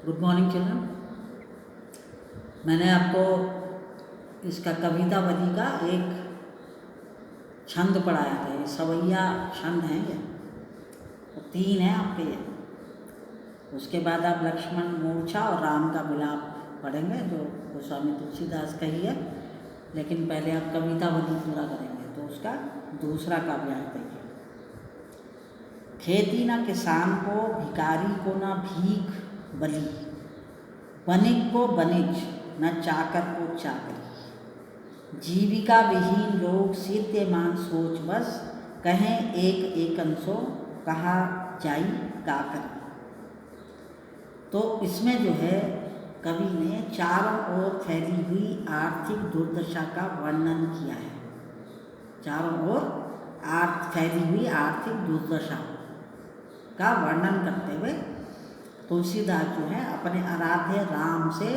Good morning children. मैंने आपको इसका कविता बदी का एक छंद पढ़ाया था। ये सवैया छंद हैं, ये तो 3 हैं आपके ये। उसके बाद आप लक्ष्मण मूर्छा और राम का विलाप पढ़ेंगे जो गोस्वामी तुलसीदास का ही है, लेकिन पहले आप कविता बदी पूरा करेंगे। तो उसका दूसरा काव्यांश देखिए। खेती न किसान को, भिकारी को न भीख बली, बनिक को बनिज न चाकर को चाकरी। जीविका विहीन लोग सीध्यमान सोच बस, कहें एक एकंसो कहा जाई का करें। तो इसमें जो है कवि ने चारों ओर फैली हुई आर्थिक दुर्दशा का वर्णन किया है। चारों ओर फैली हुई आर्थिक दुर्दशा का वर्णन करते हुए तुलसीदास जो है अपने आराध्य राम से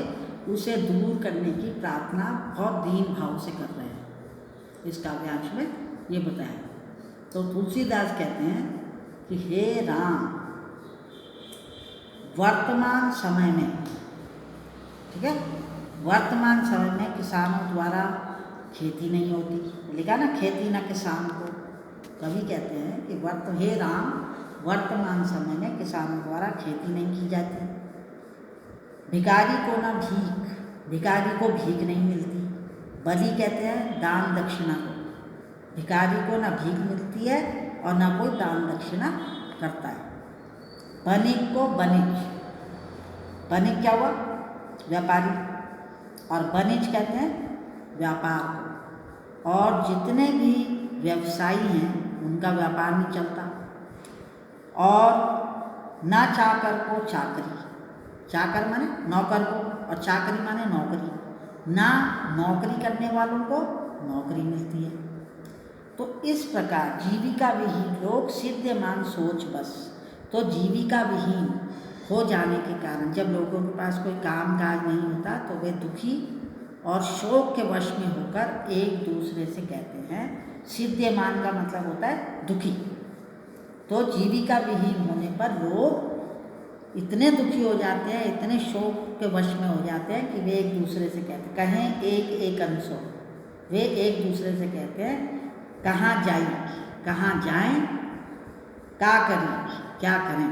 उसे दूर करने की प्रार्थना बहुत दीन भाव से कर रहे हैं। इस काव्यांश में ये बताया। तो तुलसीदास कहते हैं कि हे राम, वर्तमान समय में, ठीक है, वर्तमान समय में किसानों द्वारा खेती नहीं होती। लिखा ना, खेती ना किसान को। कवि कहते हैं कि हे राम, वर्तमान समय में किसानों द्वारा खेती नहीं की जाती। भिखारी को ना भीख, भिखारी को भीख नहीं मिलती। बलि कहते हैं दान दक्षिणा को। भिखारी को ना भीख मिलती है और ना कोई दान दक्षिणा करता है। बनिक को बनिज, बनिक क्या हुआ? व्यापारी। और बनिज कहते हैं व्यापार को। और जितने भी व्यवसायी हैं उनका व्यापार नहीं चलता। और ना चाकर को चाकरी, चाकर माने नौकर को, और चाकरी माने नौकरी। ना नौकरी करने वालों को नौकरी मिलती है। तो इस प्रकार जीविका विहीन लोग सिद्धमान सोच बस। तो जीविका विहीन हो जाने के कारण जब लोगों के पास कोई काम काज नहीं होता तो वे दुखी और शोक के वश में होकर एक दूसरे से कहते हैं। सिद्धमान का मतलब होता है दुखी। तो जीविका विहीन होने पर लोग इतने दुखी हो जाते हैं, इतने शोक के वश में हो जाते हैं कि वे एक दूसरे से कहते हैं, कहें एक एक अंशों, वे एक दूसरे से कहते हैं कहाँ जाए, कहाँ जाएं, क्या करें, क्या करें।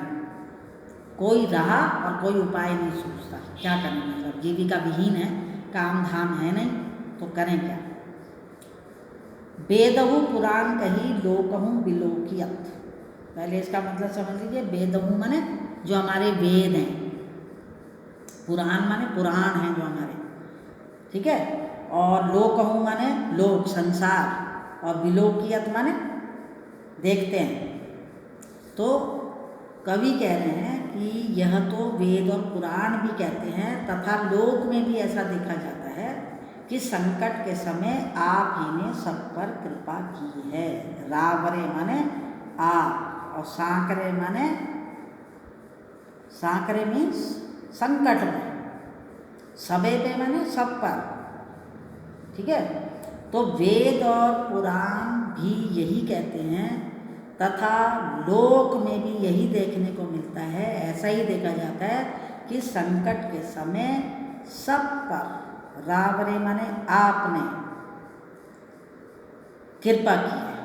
कोई राह और कोई उपाय नहीं सोचता, क्या करें। मतलब जीविका विहीन है, काम धाम है नहीं, तो करें क्या। वेदहु पुराण कही लोकहु विलोकियत। पहले इसका मतलब समझ लीजिए। वेदहु माने जो हमारे वेद हैं, पुराण माने पुराण हैं जो हमारे, ठीक है। और लोकहु माने लोक, संसार। और विलोकियत माने देखते हैं। तो कवि कह रहे हैं कि यह तो वेद और पुराण भी कहते हैं तथा लोक में भी ऐसा देखा जाता है कि संकट के समय आप ही ने सब पर कृपा की है। रावरे माने आप, और सांकरे माने, सांकरे मीन्स संकट में, सबे पे माने सब पर, ठीक है। तो वेद और पुराण भी यही कहते हैं तथा लोक में भी यही देखने को मिलता है। ऐसा ही देखा जाता है कि संकट के समय सब पर रावरे माने आपने कृपा की है।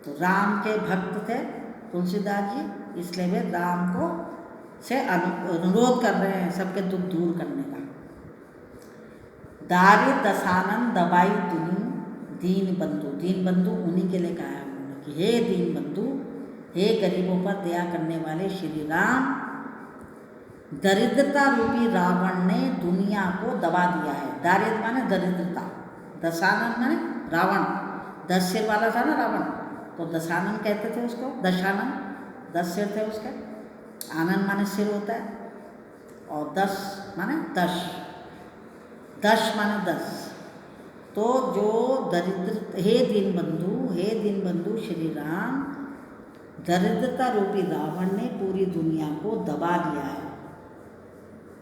तो राम के भक्त थे तुलसीदास जी, इसलिए वे राम को से अनुरोध कर रहे हैं सबके दुख दूर करने का। दारिद्र दशानन दबाई दुनी दीन बंधु। दीन बंधु उन्हीं के लिए कहा है उन्होंने कि हे दीन बंधु, हे गरीबों पर दया करने वाले श्री राम, दरिद्रता रूपी रावण ने दुनिया को दबा दिया है। दारिद्र माने दरिद्रता, दशानन माने रावण, 10 सिर वाला था ना रावण, तो दशानन कहते थे उसको। दशानन 10 सिर थे उसके। आनंद माने सिर होता है, और 10 माने 10, 10 माने 10। तो जो दरिद्र, हे दीन बंधु, हे दीन बंधु श्री राम, दरिद्रता रूपी रावण ने पूरी दुनिया को दबा दिया है।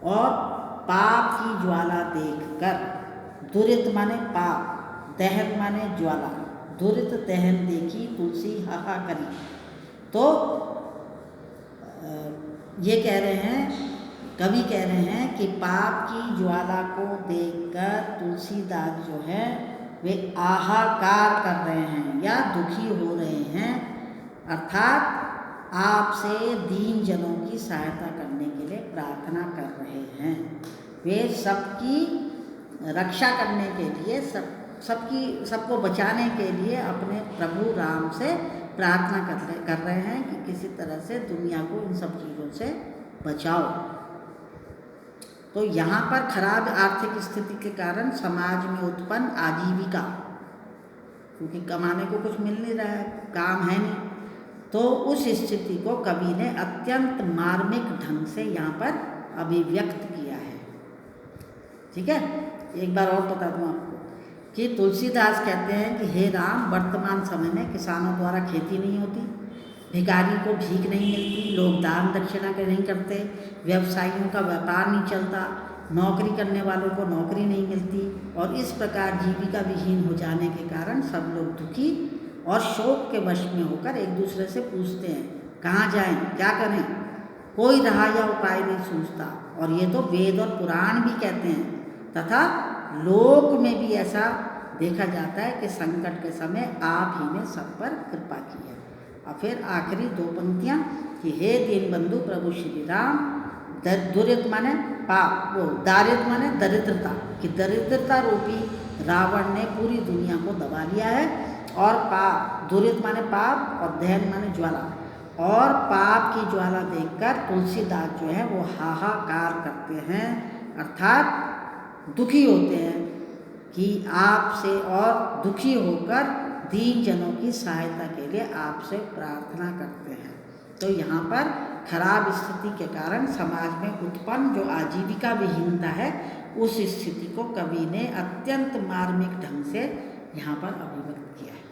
और पाप की ज्वाला देखकर, दुरित माने पाप, दहन माने ज्वाला, दुरित दहन देखी तुलसी हाहा करी। तो ये कह रहे हैं कवि कह रहे हैं कि पाप की ज्वाला को देखकर तुलसीदास जो है वे हाहाकार कर रहे हैं या दुखी हो रहे हैं, अर्थात आपसे दीन जनों की सहायता करने के लिए प्रार्थना कर रहे हैं। वे सबकी रक्षा करने के लिए, सबको बचाने के लिए अपने प्रभु राम से प्रार्थना कर रहे हैं कि किसी तरह से दुनिया को इन सब चीज़ों से बचाओ। तो यहाँ पर खराब आर्थिक स्थिति के कारण समाज में उत्पन्न आजीविका, क्योंकि कमाने को कुछ मिल नहीं रहा है, काम है नहीं, तो उस स्थिति को कवि ने अत्यंत मार्मिक ढंग से यहाँ पर अभिव्यक्त किया है। ठीक है, एक बार और बता दूँ आपको कि तुलसीदास कहते हैं कि हे राम, वर्तमान समय में किसानों द्वारा खेती नहीं होती, भिखारी को भीख नहीं मिलती, लोग दान दक्षिणा के नहीं करते, व्यवसायियों का व्यापार नहीं चलता, नौकरी करने वालों को नौकरी नहीं मिलती, और इस प्रकार जीविका विहीन हो जाने के कारण सब लोग दुखी और शोक के वश में होकर एक दूसरे से पूछते हैं कहाँ जाएं, क्या करें, कोई राह या उपाय नहीं सूझता। और ये तो वेद और पुराण भी कहते हैं, तथा लोक में भी ऐसा देखा जाता है कि संकट के समय आप ही ने सब पर कृपा की है। और फिर आखिरी दो पंक्तियाँ कि हे दीनबंधु प्रभु श्री राम, दुरित माने पाप, वो दारिद्र माने दरिद्रता, कि दरिद्रता रूपी रावण ने पूरी दुनिया को दबा लिया है, और पाप, दुरित माने पाप और दहन माने ज्वाला, और पाप की ज्वाला देखकर तुलसीदास जो है वो हाहाकार करते हैं, अर्थात दुखी होते हैं कि आपसे, और दुखी होकर दीन जनों की सहायता के लिए आपसे प्रार्थना करते हैं। तो यहाँ पर खराब स्थिति के कारण समाज में उत्पन्न जो आजीविका विहीनता है, उस स्थिति को कवि ने अत्यंत मार्मिक ढंग से यहाँ पर अभिव्यक्त किया है।